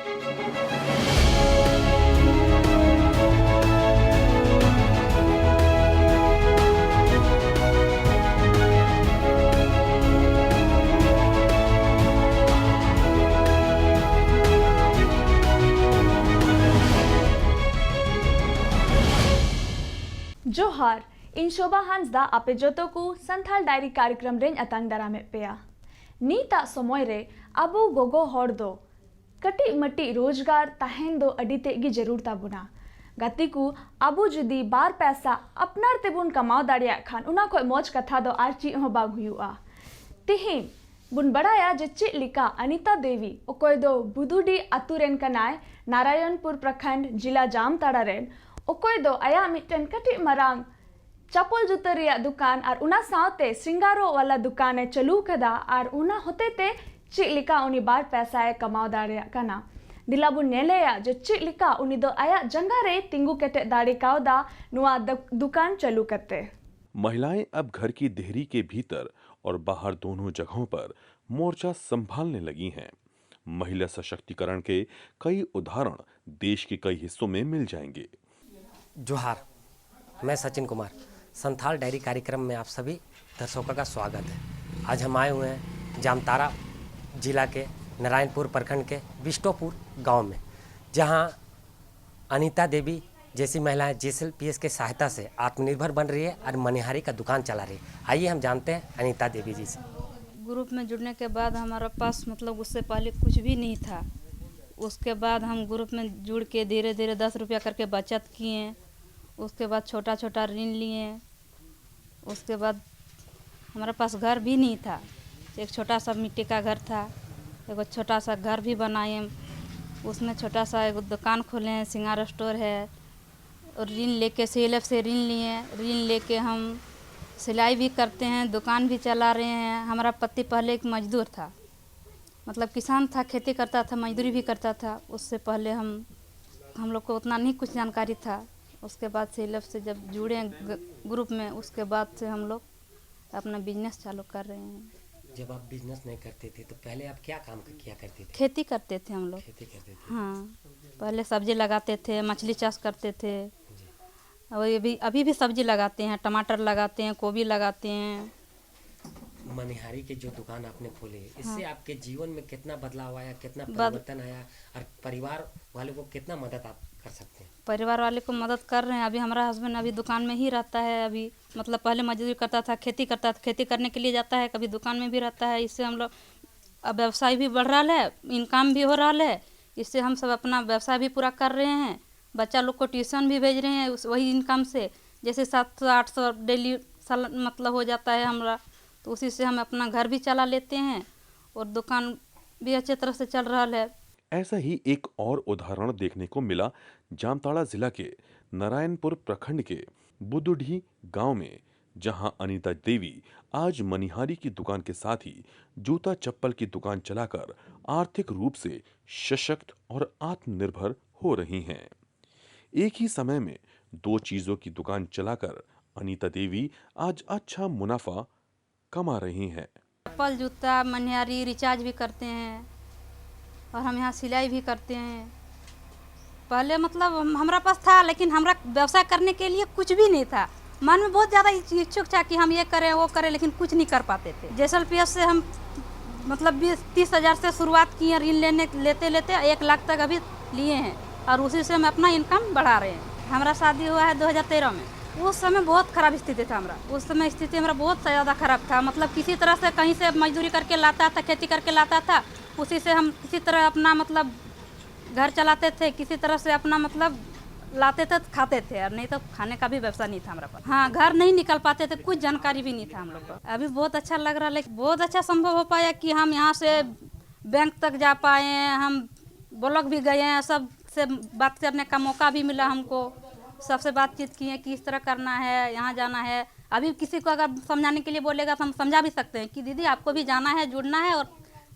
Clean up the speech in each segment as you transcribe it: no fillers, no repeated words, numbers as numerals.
जोहार इन शोभा हांसदा आपे जोतो को संथाल डायरी कार्यक्रम रेन अतांग दारामे पेया नीता समय रे अबो गोगो हर दो कटी मटी रोजगार तहन दो अडीते गी जरूर ताबुना गति को अबो जुदी बार पैसा अपनार तेबुन कमाओ दाड़िया खान उना कोई मौज कथा दो आर ची हो बाग हुआ तिहिन बुन बड़ाया जे चे लिका अनिता देवी ओकोय दो बुदुडी अतुरेन कनाय नारायणपुर प्रखंड जिला जामताड़ा रेन ओकोय दो आया मिटन कटी मरांग चप्पल जूता रिया दुकान और उना सावते श्रृंगारो वाला दुकान चालू कदा और उना होते ते चिलिका उनी बार पैसा कमाओ दाड़िया कना दिलाबुन नेलेया जो चिलिका उनी दो आया जंगा रे तिंगु केटे दाड़ी कावदा नुआ दुकान चालू करते। महिलाएं अब घर की देहरी के भीतर और बाहर दोनों जगहों पर मोर्चा संभालने लगी हैं। महिला सशक्तिकरण के कई उदाहरण देश के कई हिस्सों में मिल जाएंगे। जोहार, मैं सचिन कुमार, संथाल डायरी कार्यक्रम में आप सभी दर्शकों का स्वागत है। आज हम आए हुए हैं जामताड़ा जिला के नारायणपुर प्रखंड के बिष्टोपुर गांव में, जहां अनीता देवी जैसी महिलाएं JCLPS के सहायता से आत्मनिर्भर बन रही है और मनिहारी का दुकान चला रही है। आइए हम जानते हैं अनीता देवी जी से। ग्रुप में जुड़ने के बाद हमारे पास मतलब उससे पहले कुछ भी नहीं था। उसके बाद हम ग्रुप में जुड़ के धीरे धीरे 10 रुपया करके बचत किए। उसके बाद छोटा छोटा ऋण लिए। उसके बाद हमारे पास घर भी नहीं था, एक छोटा सा मिट्टी का घर था। एक छोटा सा घर भी बनाए, उसमें छोटा सा एक दुकान खोले हैं, सिंगार स्टोर है। और ऋण लेके CLF से ऋण लिए। ऋण लेके हम सिलाई भी करते हैं, दुकान भी चला रहे हैं। हमारा पति पहले एक मजदूर था, मतलब किसान था, खेती करता था, मजदूरी भी करता था। उससे पहले हम लोग को उतना नहीं कुछ जानकारी था। उसके बाद CLF से जब जुड़े ग्रुप में, उसके बाद से हम लोग अपना बिजनेस चालू कर रहे हैं। जब आप बिजनेस नहीं करते थे तो पहले आप क्या काम किया करते थे? खेती करते थे हम लोग। खेती करते थे? हाँ, पहले सब्जी लगाते थे, मछली चाष करते थे। और अभी भी सब्जी लगाते हैं, टमाटर लगाते हैं, गोभी लगाते हैं। मनिहारी की जो दुकान आपने खोली, इससे आपके जीवन में कितना बदलाव आया, कितना परिवर्तन आया और परिवार वालों को कितना मदद आप कर सकते हैं? परिवार वाले को मदद कर रहे हैं। अभी हमारा हस्बैंड अभी दुकान में ही रहता है। अभी मतलब पहले मजदूरी करता था, खेती करता था, खेती करने के लिए जाता है, कभी दुकान में भी रहता है। इससे हम लोग अब व्यवसाय भी बढ़ रहा है, इनकम भी हो रहा है। इससे हम सब अपना व्यवसाय भी पूरा कर रहे हैं। बच्चा लोग को ट्यूशन भी भेज रहे हैं वही इनकम से। जैसे 700-800 डेली मतलब हो जाता है हमारा, तो उसी से हम अपना घर भी चला लेते हैं और दुकान भी अच्छे तरह से चल रहा है। ऐसा ही एक और उदाहरण देखने को मिला जामताड़ा जिला के नारायणपुर प्रखंड के बुदुडी गांव में, जहां अनीता देवी आज मनिहारी की दुकान के साथ ही जूता चप्पल की दुकान चलाकर आर्थिक रूप से सशक्त और आत्मनिर्भर हो रही हैं। एक ही समय में 2 चीजों की दुकान चलाकर अनीता देवी आज अच्छा मुनाफा कमा रही हैं। चप्पल, जूता, मनिहारी, रिचार्ज भी करते हैं और हम यहाँ सिलाई भी करते हैं। पहले मतलब हमारा पास था, लेकिन हमारा व्यवसाय करने के लिए कुछ भी नहीं था। मन में बहुत ज़्यादा इच्छुक था कि हम ये करें वो करें, लेकिन कुछ नहीं कर पाते थे। JCLPS से हम मतलब 20-30 हज़ार से शुरुआत किए, ऋण लेते 1 लाख तक अभी लिए हैं और उसी से हम अपना इनकम बढ़ा रहे हैं। हमारा शादी हुआ है 2013 में। उस समय बहुत ख़राब स्थिति था हमारा। उस समय स्थिति हमारा बहुत ज़्यादा ख़राब था। मतलब किसी तरह से कहीं से मजदूरी करके लाता था, खेती करके लाता था, उसी से हम किसी तरह अपना मतलब घर चलाते थे। किसी तरह से अपना मतलब लाते थे, खाते थे, और नहीं तो खाने का भी व्यवसाय नहीं था हमारा पास। हाँ, घर नहीं निकल पाते थे, कुछ जानकारी भी नहीं था हम लोग को। अभी बहुत अच्छा लग रहा है, बहुत अच्छा संभव हो पाया कि हम यहाँ से बैंक तक जा पाए हैं, हम ब्लॉक भी गए हैं, सब से बात करने का मौका भी मिला हमको। सबसे बातचीत किए कि इस तरह करना है, यहाँ जाना है। अभी किसी को अगर समझाने के लिए बोलेगा तो हम समझा भी सकते हैं कि दीदी आपको भी जाना है, जुड़ना है और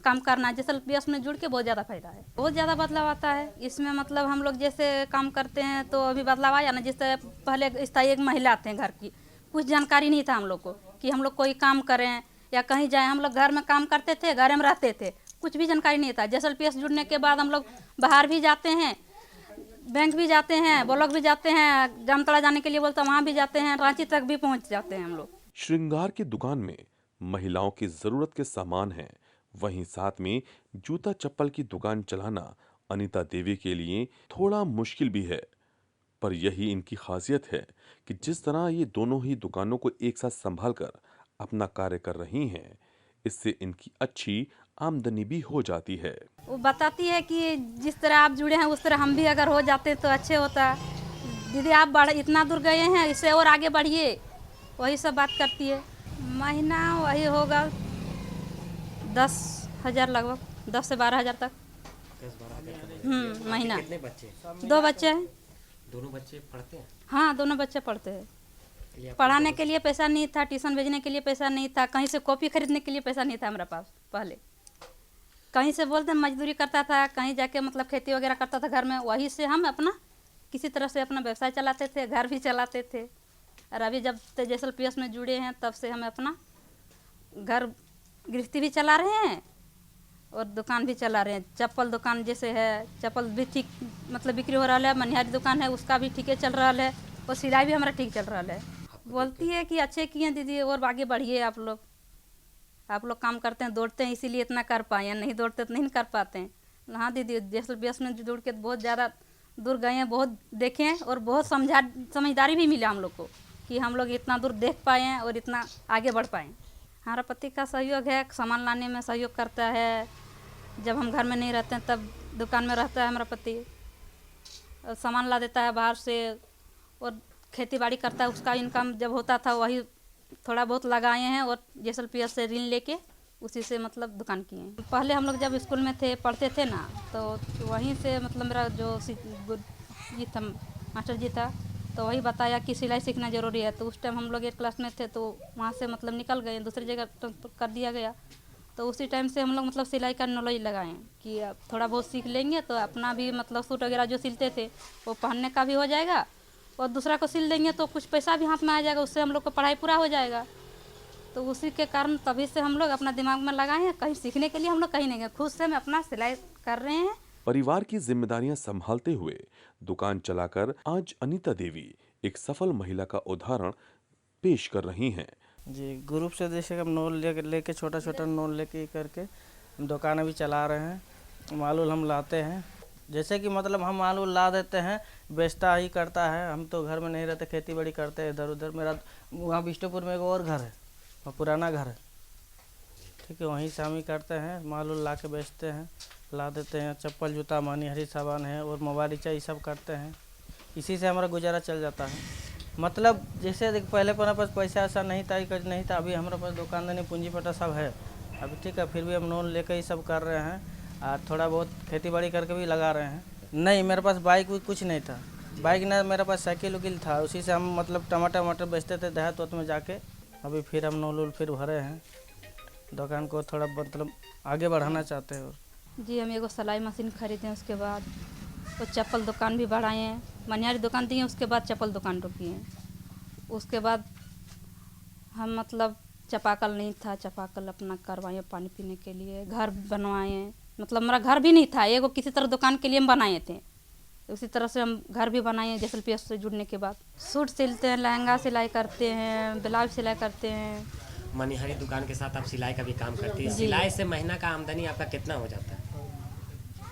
काम करना है। JCLPS में जुड़ के बहुत ज़्यादा फायदा है, बहुत ज़्यादा बदलाव आता है इसमें। मतलब हम लोग जैसे काम करते हैं तो अभी बदलाव आया ना। जैसे पहले स्थायी एक महिला थे घर की, कुछ जानकारी नहीं था हम लोग को कि हम लोग कोई काम करें या कहीं जाएं। हम लोग घर में काम करते थे, घर में रहते थे, कुछ भी जानकारी नहीं था। JSLPS जुड़ने के बाद हम लोग बाहर भी जाते हैं, बैंक भी जाते हैं, ब्लॉक भी जाते हैं, जामताड़ा जाने के लिए बोलते हैं वहाँ भी जाते हैं, रांची तक भी पहुँच जाते हैं हम लोग। श्रृंगार की दुकान में महिलाओं की जरूरत के सामान हैं, वहीं साथ में जूता चप्पल की दुकान चलाना अनीता देवी के लिए थोड़ा मुश्किल भी है। पर यही इनकी खासियत है कि जिस तरह ये दोनों ही दुकानों को एक साथ संभालकर अपना कार्य कर रही हैं, इससे इनकी अच्छी आमदनी भी हो जाती है। वो बताती है कि जिस तरह आप जुड़े हैं उस तरह हम भी अगर हो जाते तो अच्छे होता। दीदी आप इतना दूर गए हैं, इससे और आगे बढ़िए, वही सब बात करती है। महीना वही होगा 10,000 लगभग, 10 से 12,000 तक। 10-12 महीना। कितने बच्चे? 2 बच्चे हैं। दोनों बच्चे पढ़ते हैं? हाँ, दोनों बच्चे पढ़ते हैं। पढ़ाने के लिए पैसा नहीं था, ट्यूशन भेजने के लिए पैसा नहीं था, कहीं से कॉपी खरीदने के लिए पैसा नहीं था हमारे पास। पहले कहीं से बोलते मजदूरी करता था, कहीं जाके मतलब खेती वगैरह करता था घर में, वहीं से हम अपना किसी तरह से अपना व्यवसाय चलाते थे, घर भी चलाते थे। और अभी जब से JSLPS में जुड़े हैं तब से हमें अपना घर गृहस्थी भी चला रहे हैं और दुकान भी चला रहे हैं। चप्पल दुकान जैसे है, चप्पल भी ठीक मतलब बिक्री हो रहा है, मनिहारी दुकान है उसका भी ठीक चल रहा है, और सिलाई भी हमारा ठीक चल रहा है। बोलती है कि अच्छे किए दीदी और आगे बढ़िए, आप लोग काम करते हैं, दौड़ते हैं, इसीलिए इतना कर पाए हैं, नहीं दौड़ते तो नहीं कर पाते हैं। हाँ दीदी, JSLPS में जुड़ के बहुत ज़्यादा दूर गए हैं, बहुत देखे हैं और बहुत समझदारी भी मिला हम लोग को कि हम लोग इतना दूर देख पाए हैं और इतना आगे बढ़ पाए। हमारा पति का सहयोग है, सामान लाने में सहयोग करता है, जब हम घर में नहीं रहते हैं तब दुकान में रहता है हमारा पति, और सामान ला देता है बाहर से, और खेती बाड़ी करता है, उसका इनकम जब होता था वही थोड़ा बहुत लगाए हैं और JSLPS से ऋण लेके उसी से मतलब दुकान किए हैं। पहले हम लोग जब स्कूल में थे, पढ़ते थे ना, तो वहीं से मतलब मेरा जो ये था मास्टर जी था, तो वही बताया कि सिलाई सीखना ज़रूरी है। तो उस टाइम हम लोग 8 क्लास में थे, तो वहाँ से मतलब निकल गए, दूसरी जगह कर दिया गया। तो उसी टाइम से हम लोग मतलब सिलाई का नॉलेज लगाएं कि अब थोड़ा बहुत सीख लेंगे तो अपना भी मतलब सूट वगैरह जो सिलते थे वो पहनने का भी हो जाएगा, और दूसरा को सिल देंगे तो कुछ पैसा भी हाथ में आ जाएगा, उससे हम लोग का पढ़ाई पूरा हो जाएगा। तो उसी के कारण तभी से हम लोग अपना दिमाग में लगाए हैं, कहीं सीखने के लिए हम लोग कहीं नहीं गए, खुद से हम अपना सिलाई कर रहे हैं। परिवार की जिम्मेदारियां संभालते हुए दुकान चलाकर आज अनीता देवी एक सफल महिला का उदाहरण पेश कर रही हैं। जी, ग्रुप से जैसे हम लोन लेके छोटा छोटा लोन लेके करके हम दुकान अभी चला रहे हैं। माल उल हम लाते हैं, जैसे कि मतलब हम माल उल ला देते हैं, बेचता ही करता है। हम तो घर में नहीं रहते, खेती बाड़ी करते हैं इधर उधर। मेरा वहाँ बिष्टुपुर में एक और घर है, वहाँ पुराना घर है, ठीक है, वहीं से हम ही करते हैं, माल उल ला के बेचते हैं, ला देते हैं। चप्पल जूता मनिहारी सामान है और मोबाइल रिचार्ज सब करते हैं, इसी से हमारा गुजारा चल जाता है। मतलब जैसे देख पहले पर हमारे पास पैसा ऐसा नहीं था, नहीं था, अभी हमारे पास दुकानदारी पूंजी पट्टा सब है अभी, ठीक है, फिर भी हम लोन लेकर ही सब कर रहे हैं और थोड़ा बहुत खेती बाड़ी करके भी लगा रहे हैं। नहीं, मेरे पास बाइक भी कुछ नहीं था, बाइक ना, मेरे पास साइकिल उकिल था, उसी से हम मतलब टमाटर बेचते थे देहात वत में जाके। अभी फिर हम लोन फिर भरे हैं, दुकान को थोड़ा मतलब आगे बढ़ाना चाहते हैं। जी, हम एगो सिलाई मशीन खरीदे, उसके बाद वो चप्पल दुकान भी बढ़ाए हैं, मनिहारी दुकान दी है, उसके बाद चप्पल दुकान रुकी है। उसके बाद हम मतलब चापाकल नहीं था, चापाकल अपना करवाए पानी पीने के लिए, घर बनवाए, मतलब हमारा घर भी नहीं था, एगो किसी तरह दुकान के लिए हम बनाए थे, उसी तरह से हम घर भी बनाए JSLPS से जुड़ने के बाद। सूट सिलते हैं, लहंगा सिलाई करते हैं, ब्लाउज सिलाई करते हैं। मनिहारी दुकान के साथ आप सिलाई का भी काम करती है। सिलाई से महीना का आमदनी आपका कितना हो जाता है?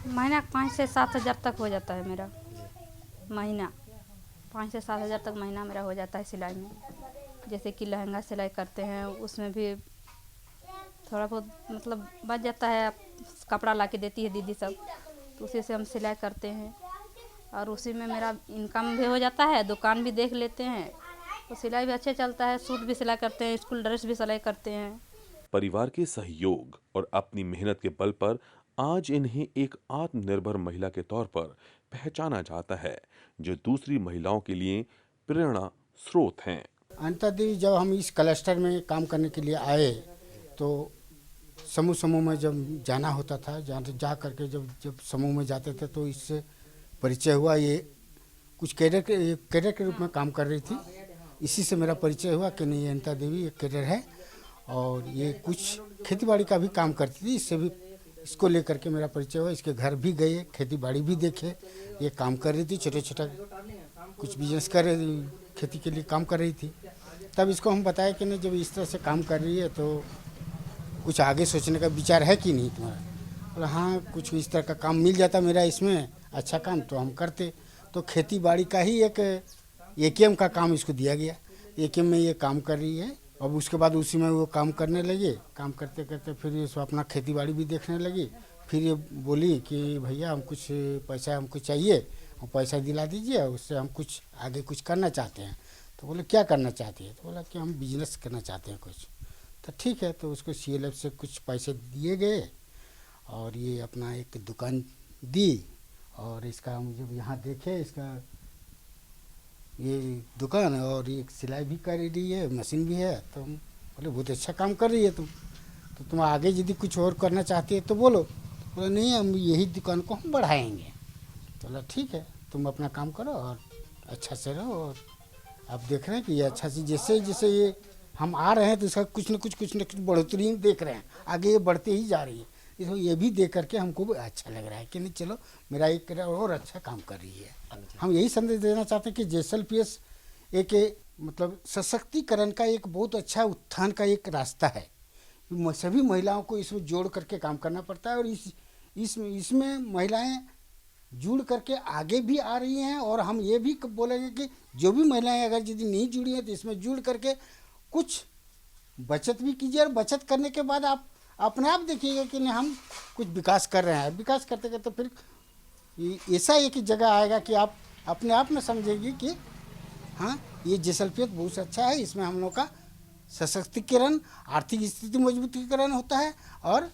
महीना 5 से 7 हज़ार तक हो जाता है मेरा महीना, 5 से 7 हज़ार तक महीना मेरा हो जाता है सिलाई में। जैसे कि लहंगा सिलाई करते हैं, उसमें भी थोड़ा बहुत मतलब बच जाता है, कपड़ा ला के देती है दीदी सब, तो उसी से हम सिलाई करते हैं और उसी में मेरा इनकम भी हो जाता है, दुकान भी देख लेते हैं, तो सिलाई भी अच्छे चलता है, सूट भी सिलाई करते हैं, स्कूल ड्रेस भी सिलाई करते हैं। परिवार के सहयोग और अपनी मेहनत के बल पर आज इन्हें एक आत्मनिर्भर महिला के तौर पर पहचाना जाता है, जो दूसरी महिलाओं के लिए प्रेरणा स्रोत हैं। अनीता देवी, जब हम इस क्लस्टर में काम करने के लिए आए तो समूह में जब जाना होता था, जा करके जब समूह में जाते थे तो इससे परिचय हुआ। ये कुछ कैडर के रूप में काम कर रही थी, इसी से मेरा परिचय हुआ कि नहीं, अनीता देवी एक कैडर है और ये कुछ खेतीबाड़ी का भी काम करती थी, इससे भी इसको लेकर के मेरा परिचय हुआ। इसके घर भी गए, खेती बाड़ी भी देखे। ये काम कर रही थी, छोटे छोटा कुछ बिजनेस कर रही, खेती के लिए काम कर रही थी। तब इसको हम बताया कि नहीं, जब इस तरह से काम कर रही है तो कुछ आगे सोचने का विचार है कि नहीं तुम्हारा। बोला हाँ, कुछ इस तरह का काम मिल जाता मेरा इसमें अच्छा काम तो हम करते। तो खेती बाड़ी का ही एक AKM का काम इसको दिया गया। AKM में ये काम कर रही है। अब उसके बाद उसी में वो काम करने लगे। काम करते करते फिर ये अपना खेती बाड़ी भी देखने लगी। फिर ये बोली कि भैया हम कुछ पैसा हमको चाहिए, और पैसा दिला दीजिए, उससे हम कुछ आगे कुछ करना चाहते हैं। तो बोले क्या करना चाहती है? तो बोला कि हम बिजनेस करना चाहते हैं कुछ। तो ठीक है, तो उसको CLF से कुछ पैसे दिए गए और ये अपना एक दुकान दी। और इसका हम जब यहाँ देखे, इसका ये दुकान है और ये सिलाई भी कर रही है, मशीन भी है। तो हम बोले बहुत अच्छा काम कर रही है तुम, तो तुम आगे यदि कुछ और करना चाहती है तो बोलो। बोला नहीं, हम यही दुकान को हम बढ़ाएंगे। तो बोला ठीक है, तुम अपना काम करो और अच्छा से रहो। और अब देख रहे हैं कि ये अच्छा से जैसे जैसे ये हम आ रहे हैं तो इसका कुछ न कुछ बढ़ोतरी देख रहे हैं, आगे ये बढ़ते ही जा रही है। इसको ये भी देख करके हमको भी अच्छा लग रहा है कि नहीं, चलो मेरा एक और अच्छा काम कर रही है। हम यही संदेश देना चाहते हैं कि JSLPS एक मतलब सशक्तिकरण का एक बहुत अच्छा उत्थान का एक रास्ता है। सभी महिलाओं को इसमें जोड़ करके काम करना पड़ता है। और इसमें महिलाएं जुड़ करके आगे भी आ रही हैं। और हम ये भी बोलेंगे कि जो भी महिलाएं अगर यदि नहीं जुड़ी हैं तो इसमें जुड़ करके कुछ बचत भी कीजिए। और बचत करने के बाद आप अपने आप देखिएगा कि नहीं, हम कुछ विकास कर रहे हैं। विकास करते करते फिर ऐसा एक जगह आएगा कि आप अपने आप में समझेंगे कि हाँ, ये JSLPS बहुत अच्छा है। इसमें हम लोग का सशक्तिकरण, आर्थिक स्थिति मजबूतीकरण होता है और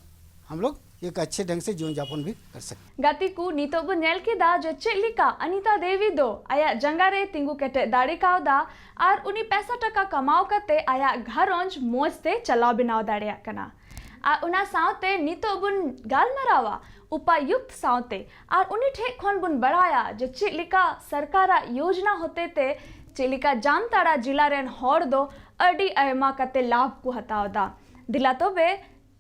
हम लोग एक अच्छे ढंग से जीवन यापन भी कर सकते। Gatiku nito bun nyel kida je cik lika Anita Devi do ayak jangare tinggu ketek dari kau da ar uni paisa taka kamau kate ayak gharonj moj te chalaw binaw dareyak kana। ar una saute nito bun galmarawa उपायुक्त साउते और उन्हीं ठेक खन बुन बढ़ाया जो चिलिका सरकारा योजना होते ते चिलिका जामताड़ा जिला रेन हॉर दो अडी अयमा कते लाभ को हतावदा दिला तो बे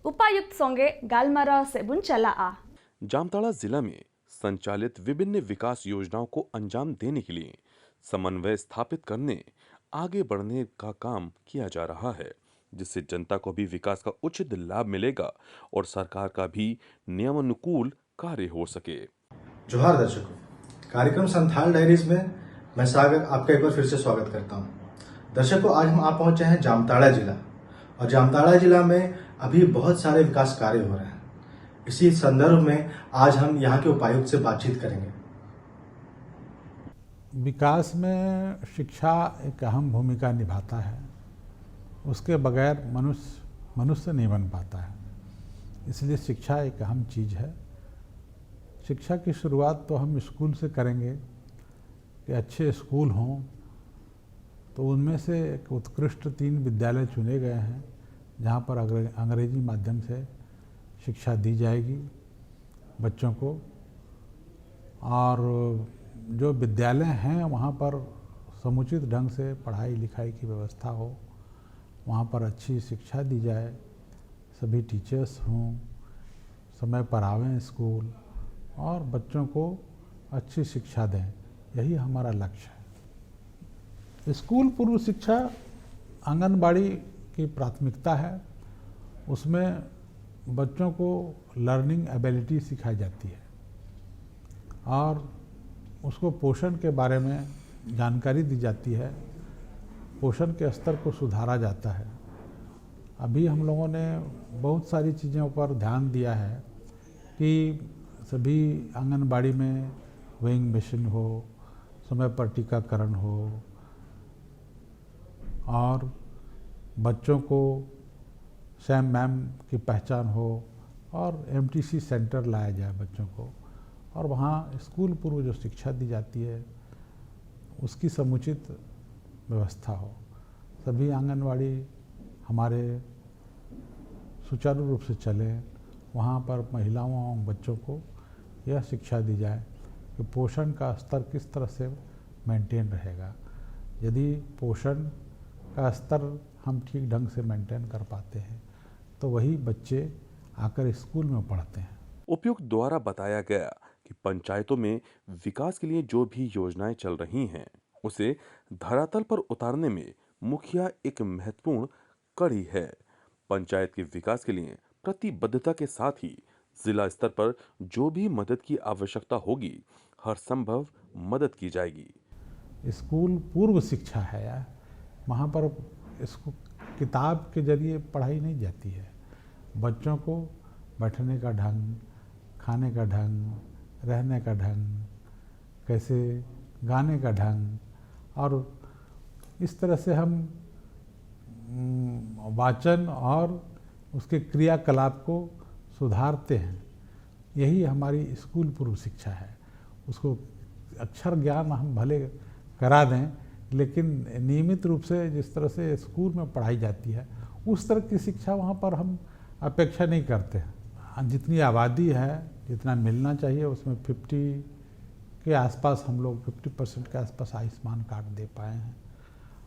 उपायुक्त संगे गालमारा से बुन चला आ। जामताड़ा जिला में संचालित विभिन्न विकास योजनाओं को अंजाम देने के लिए समन्वय स्थापित करने, आगे बढ़ने का काम किया जा रहा है, जिससे जनता को भी विकास का उचित लाभ मिलेगा और सरकार का भी नियमानुकूल कार्य हो सके। जोहार दर्शकों, कार्यक्रम संथाल डायरीज में मैं सागर आपका एक बार फिर से स्वागत करता हूं। दर्शकों, आज हम आप पहुंचे हैं जामताड़ा जिला, और जामताड़ा जिला में अभी बहुत सारे विकास कार्य हो रहे हैं। इसी संदर्भ में आज हम यहाँ के उपायुक्त से बातचीत करेंगे। विकास में शिक्षा एक अहम भूमिका निभाता है। उसके बगैर मनुष्य नहीं बन पाता है। इसलिए शिक्षा एक अहम चीज़ है। शिक्षा की शुरुआत तो हम स्कूल से करेंगे कि अच्छे स्कूल हों। तो उनमें से एक उत्कृष्ट 3 विद्यालय चुने गए हैं जहाँ पर अंग्रेजी माध्यम से शिक्षा दी जाएगी बच्चों को। और जो विद्यालय हैं वहाँ पर समुचित ढंग से पढ़ाई लिखाई की व्यवस्था हो, वहाँ पर अच्छी शिक्षा दी जाए, सभी टीचर्स हों, समय पर आवें स्कूल और बच्चों को अच्छी शिक्षा दें, यही हमारा लक्ष्य है। स्कूल पूर्व शिक्षा आंगनबाड़ी की प्राथमिकता है। उसमें बच्चों को लर्निंग एबिलिटी सिखाई जाती है और उसको पोषण के बारे में जानकारी दी जाती है। पोषण के स्तर को सुधारा जाता है। अभी हम लोगों ने बहुत सारी चीज़ों पर ध्यान दिया है कि सभी आंगनबाड़ी में वेइंग मशीन हो, समय पर टीकाकरण हो और बच्चों को सैम मैम की पहचान हो और MTC सेंटर लाया जाए बच्चों को, और वहाँ स्कूल पूर्व जो शिक्षा दी जाती है उसकी समुचित व्यवस्था हो। सभी आंगनवाड़ी हमारे सुचारू रूप से चले, वहाँ पर महिलाओं और बच्चों को यह शिक्षा दी जाए कि पोषण का स्तर किस तरह से मेंटेन रहेगा। यदि पोषण का स्तर हम ठीक ढंग से मेंटेन कर पाते हैं तो वही बच्चे आकर स्कूल में पढ़ते हैं। उपायुक्त द्वारा बताया गया कि पंचायतों में विकास के लिए जो भी योजनाएं चल रही हैं, उसे धरातल पर उतारने में मुखिया एक महत्वपूर्ण कड़ी है। पंचायत के विकास के लिए प्रतिबद्धता के साथ ही जिला स्तर पर जो भी मदद की आवश्यकता होगी, हर संभव मदद की जाएगी। स्कूल पूर्व शिक्षा है यार, वहाँ पर इसको किताब के जरिए पढ़ाई नहीं जाती है। बच्चों को बैठने का ढंग, खाने का ढंग, रहने का ढंग, कैसे गाने का ढंग, और इस तरह से हम वाचन और उसके क्रियाकलाप को सुधारते हैं। यही हमारी स्कूल पूर्व शिक्षा है। उसको अक्षर ज्ञान हम भले करा दें, लेकिन नियमित रूप से जिस तरह से स्कूल में पढ़ाई जाती है, उस तरह की शिक्षा वहाँ पर हम अपेक्षा नहीं करते हैं। जितनी आबादी है, जितना मिलना चाहिए, उसमें 50 के आसपास हम लोग 50% के आसपास आयुष्मान कार्ड दे पाए हैं।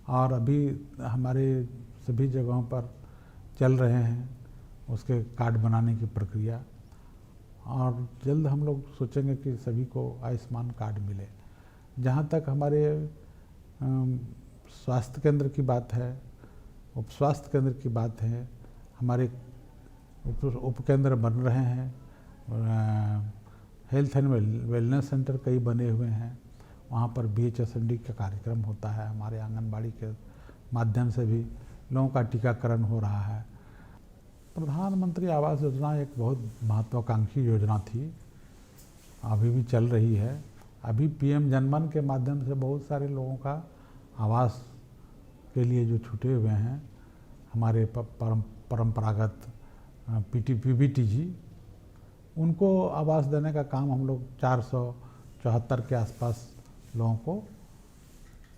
और अभी हमारे सभी जगहों पर चल रहे हैं उसके कार्ड बनाने की प्रक्रिया, और जल्द हम लोग सोचेंगे कि सभी को आयुष्मान कार्ड मिले। जहाँ तक हमारे स्वास्थ्य केंद्र की बात है, उप स्वास्थ्य केंद्र की बात है, हमारे उपकेंद्र बन रहे हैं। हेल्थ एंड वेलनेस सेंटर कई बने हुए हैं, वहाँ पर BHSND का कार्यक्रम होता है। हमारे आंगनबाड़ी के माध्यम से भी लोगों का टीकाकरण हो रहा है। प्रधानमंत्री आवास योजना एक बहुत महत्वाकांक्षी योजना थी, अभी भी चल रही है। अभी PM जनमन के माध्यम से बहुत सारे लोगों का आवास के लिए जो छूटे हुए हैं, हमारे परंपरागत PBTG, उनको आवास देने का काम हम लोग 474 के आसपास लोगों को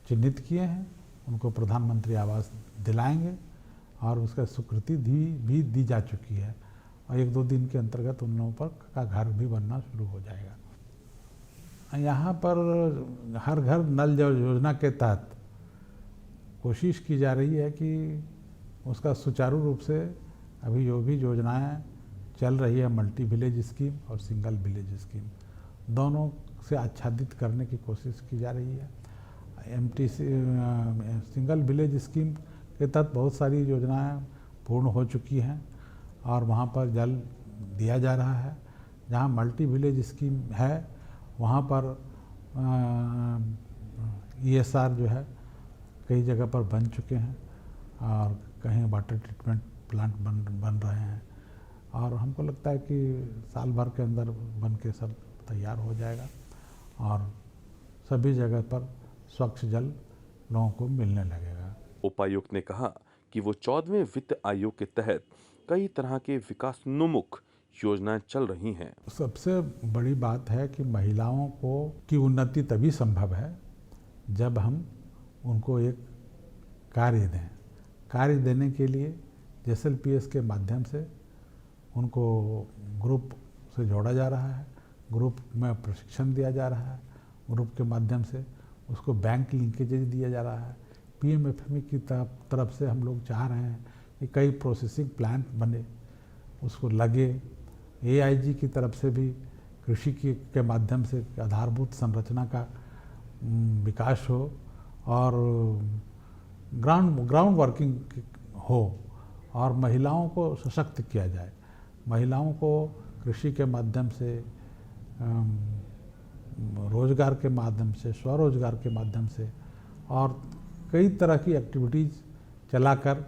चिन्हित किए हैं। उनको प्रधानमंत्री आवास दिलाएंगे और उसका स्वीकृति भी दी जा चुकी है, और 1-2 दिन के अंतर्गत उन लोगों पर का घर भी बनना शुरू हो जाएगा। यहाँ पर हर घर नल जल योजना के तहत कोशिश की जा रही है कि उसका सुचारू रूप से अभी जो भी योजनाएं चल रही है, मल्टी विलेज स्कीम और सिंगल विलेज स्कीम, दोनों से आच्छादित करने की कोशिश की जा रही है। सिंगल विलेज स्कीम के तहत बहुत सारी योजनाएं पूर्ण हो चुकी हैं और वहाँ पर जल दिया जा रहा है। जहाँ मल्टी विलेज स्कीम है, वहाँ पर ESR जो है कई जगह पर बन चुके हैं, और कहीं वाटर ट्रीटमेंट प्लांट बन रहे हैं, और हमको लगता है कि साल भर के अंदर बन के सब तैयार हो जाएगा और सभी जगह पर स्वच्छ जल लोगों को मिलने लगेगा। उपायुक्त ने कहा कि वो 14वें वित्त आयोग के तहत कई तरह के विकासोन्मुख योजनाएं चल रही हैं। सबसे बड़ी बात है कि महिलाओं की उन्नति तभी संभव है जब हम उनको एक कार्य दें। कार्य देने के लिए JSLPS के माध्यम से उनको ग्रुप से जोड़ा जा रहा है, ग्रुप में प्रशिक्षण दिया जा रहा है, ग्रुप के माध्यम से उसको बैंक लिंकेजेज दिया जा रहा है। PMFME की तरफ से हम लोग चाह रहे हैं कि कई प्रोसेसिंग प्लांट बने, उसको लगे। AIG की तरफ से भी कृषि के माध्यम से आधारभूत संरचना का विकास हो और ग्राउंड वर्किंग हो और महिलाओं को सशक्त किया जाए। महिलाओं को कृषि के माध्यम से, रोजगार के माध्यम से, स्वरोजगार के माध्यम से और कई तरह की एक्टिविटीज़ चलाकर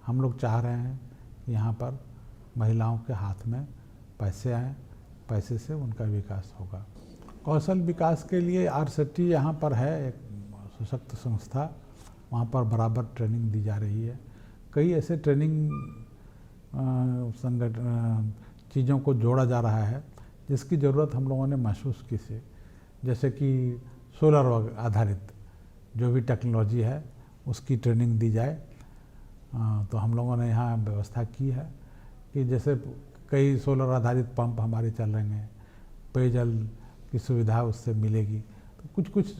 हम लोग चाह रहे हैं कि यहाँ पर महिलाओं के हाथ में पैसे आएँ, पैसे से उनका विकास होगा। कौशल विकास के लिए RCT यहाँ पर है, एक सशक्त संस्था, वहाँ पर बराबर ट्रेनिंग दी जा रही है। कई ऐसे ट्रेनिंग चीज़ों को जोड़ा जा रहा है जिसकी ज़रूरत हम लोगों ने महसूस की से, जैसे कि सोलर आधारित जो भी टेक्नोलॉजी है उसकी ट्रेनिंग दी जाए। तो हम लोगों ने यहाँ व्यवस्था की है कि जैसे कई सोलर आधारित पंप हमारे चल रहे हैं, पेयजल की सुविधा उससे मिलेगी। तो कुछ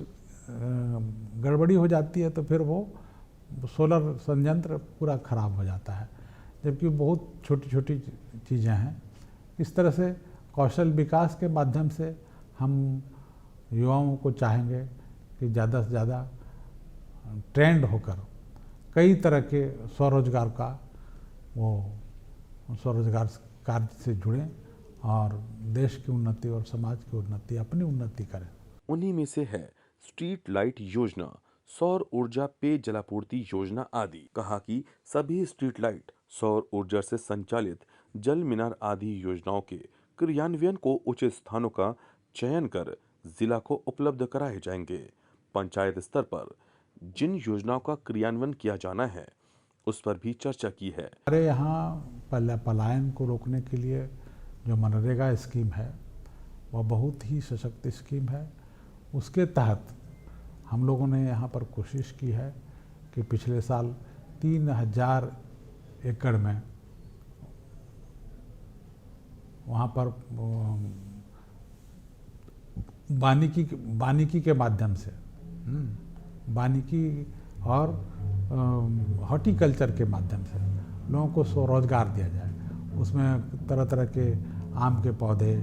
गड़बड़ी हो जाती है तो फिर वो सोलर संयंत्र पूरा ख़राब हो जाता है, जबकि बहुत छोटी छोटी चीज़ें हैं। इस तरह से कौशल विकास के माध्यम से हम युवाओं को चाहेंगे कि ज़्यादा से ज़्यादा ट्रेंड होकर कई तरह के स्वरोजगार का वो स्वरोजगार कार्य से जुड़ें और देश की उन्नति और समाज की उन्नति, अपनी उन्नति करें। उन्हीं में से है स्ट्रीट लाइट योजना, सौर ऊर्जा पेय जलापूर्ति योजना आदि। कहा कि सभी स्ट्रीट लाइट, सौर ऊर्जा से संचालित जल मीनार आदि योजनाओं के क्रियान्वयन को उचित स्थानों का चयन कर जिला को उपलब्ध कराए जाएंगे। पंचायत स्तर पर जिन योजनाओं का क्रियान्वयन किया जाना है उस पर भी चर्चा की है। हमारे यहाँ पलायन को रोकने के लिए जो मनरेगा स्कीम है वह बहुत ही सशक्त स्कीम है। उसके तहत हम लोगों ने यहाँ पर कोशिश की है कि पिछले साल 3000 एकड़ में वहाँ पर वानिकी के माध्यम से वानिकी और हॉर्टिकल्चर के माध्यम से लोगों को स्वरोजगार दिया जाए। उसमें तरह तरह के आम के पौधे,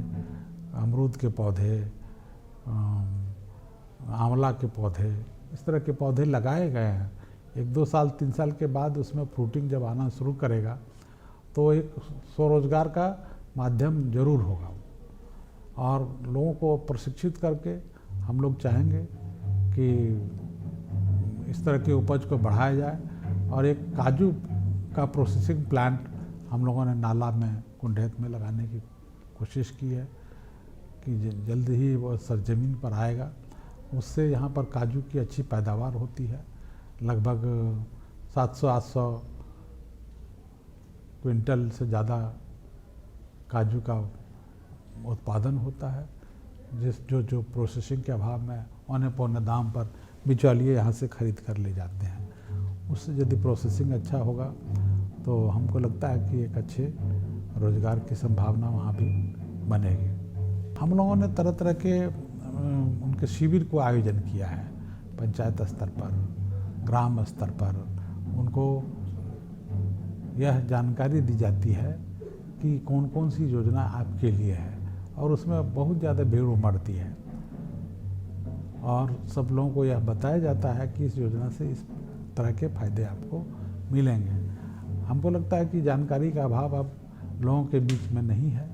अमरूद के पौधे, आंवला के पौधे, इस तरह के पौधे लगाए गए हैं। 1-2 साल 3 साल के बाद उसमें फ्रूटिंग जब आना शुरू करेगा तो एक स्वरोजगार का माध्यम जरूर होगा और लोगों को प्रशिक्षित करके हम लोग चाहेंगे कि इस तरह की उपज को बढ़ाया जाए। और एक काजू का प्रोसेसिंग प्लांट हम लोगों ने नाला में, कुंडेत में लगाने की कोशिश की है कि जल्द ही वो सरजमीन पर आएगा। उससे यहाँ पर काजू की अच्छी पैदावार होती है। लगभग 700-800 क्विंटल से ज़्यादा काजू का उत्पादन होता है, जो प्रोसेसिंग के अभाव में औने पौने दाम पर बिचौलिए यहाँ से खरीद कर ले जाते हैं। उससे यदि प्रोसेसिंग अच्छा होगा तो हमको लगता है कि एक अच्छे रोजगार की संभावना वहाँ भी बनेगी। हम लोगों ने तरह तरह के उनके शिविर को आयोजन किया है। पंचायत स्तर पर, ग्राम स्तर पर उनको यह जानकारी दी जाती है कि कौन कौन सी योजना आपके लिए है और उसमें बहुत ज़्यादा भीड़ उमड़ती है और सब लोगों को यह बताया जाता है कि इस योजना से इस तरह के फायदे आपको मिलेंगे। हमको लगता है कि जानकारी का अभाव अब लोगों के बीच में नहीं है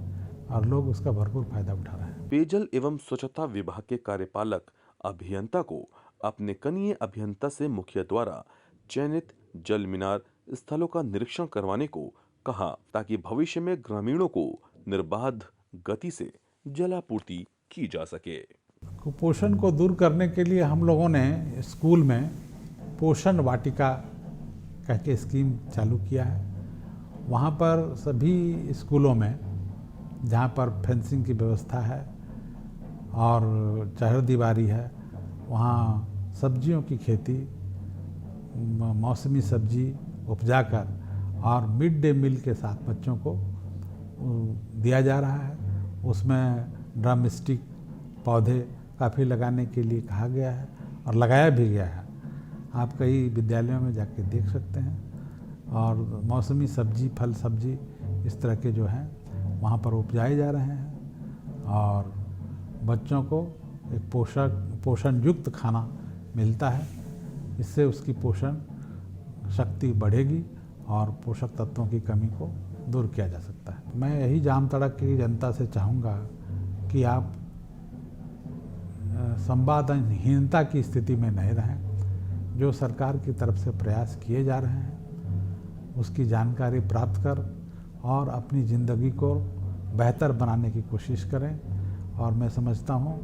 और लोग उसका भरपूर फायदा उठा रहे हैं। पेयजल एवं स्वच्छता विभाग के कार्यपालक अभियंता को अपने कनीय अभियंता से मुखिया द्वारा चयनित जल मीनार स्थलों का निरीक्षण करवाने को कहा ताकि भविष्य में ग्रामीणों को निर्बाध गति से जलापूर्ति की जा सके। कुपोषण को दूर करने के लिए हम लोगों ने स्कूल में पोषण वाटिका कह के स्कीम चालू किया है। वहाँ पर सभी स्कूलों में जहाँ पर फेंसिंग की व्यवस्था है और चहरदीवारी है, वहाँ सब्जियों की खेती, मौसमी सब्जी उपजाकर और मिड डे मील के साथ बच्चों को दिया जा रहा है। उसमें ड्रम स्टिक पौधे काफ़ी लगाने के लिए कहा गया है और लगाया भी गया है। आप कई विद्यालयों में जाके देख सकते हैं। और मौसमी सब्जी, फल सब्जी इस तरह के जो हैं वहाँ पर उपजाए जा रहे हैं और बच्चों को एक पोषण युक्त खाना मिलता है। इससे उसकी पोषण शक्ति बढ़ेगी और पोषक तत्वों की कमी को दूर किया जा सकता है। मैं यही जामताड़ा की जनता से चाहूँगा कि आप संवादहीनता की स्थिति में नहीं रहें। जो सरकार की तरफ से प्रयास किए जा रहे हैं उसकी जानकारी प्राप्त कर और अपनी ज़िंदगी को बेहतर बनाने की कोशिश करें। और मैं समझता हूँ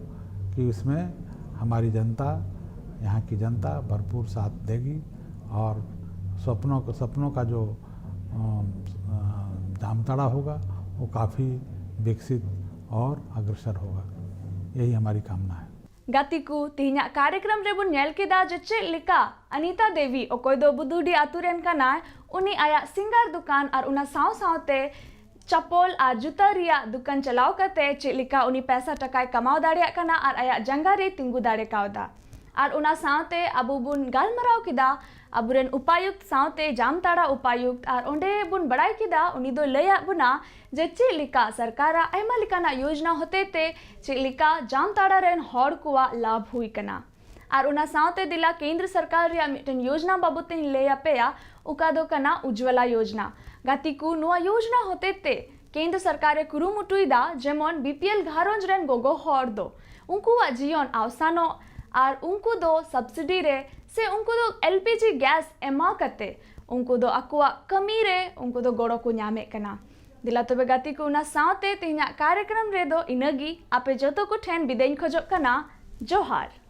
कि इसमें हमारी जनता, यहाँ की जनता भरपूर साथ देगी और सपनों का जो जामताड़ा होगा वो काफ़ी विकसित और अग्रसर होगा। यही हमारी कामना है। गातिकु तिहिना कार्यक्रम रे बुन नेल केदा जे चेक लेका अनीता देवी ओकोय दो बुदुडी आतु रेन कानाय उनी आया सिंगार दुकान और उना साव सावते चप्पल और जूता रिया दुकान चलाव करते चेक लेका उनी पैसा टकाय कमाव दाड़िया कना और आया जंगा रे तिंगु दाड़े कावदा। आर उना सावते अबो बुन गालमराव किदा अबुरेन उपायुक्त सावते जामताड़ा उपायुक्त आर ओंडे बुन बड़ाई किदा उनी दो लया बुना जे चेलिका सरकारा आयमा लिकाना योजना होतेते चेलिका जामताड़ा रेन हॉड़ कुआ लाभ हुई कना आर उना सावते दिला केंद्र सरकार रिया मिटन योजना बाबते लया पेया उका दो कना उज्ज्वला योजना गातिकु नुआ योजना होतेते केंद्र सरकारे कुरुमुटुईदा जेमन बीपीएल घारोंज रेन गोगो हॉड़ दो उनको जीवन आवसानो आर उनको दो सब्सिडी रे से उनको दो एलपीजी गैस एमा कते उनको दो अकुआ कमी रे उनको दो गोड़ो को न्यामे कना दिला तबे गाती को उना सावते तिना कार्यक्रम रे दो इनगी आपे जतो को ठेन बिदेन खोजो कना जोहार।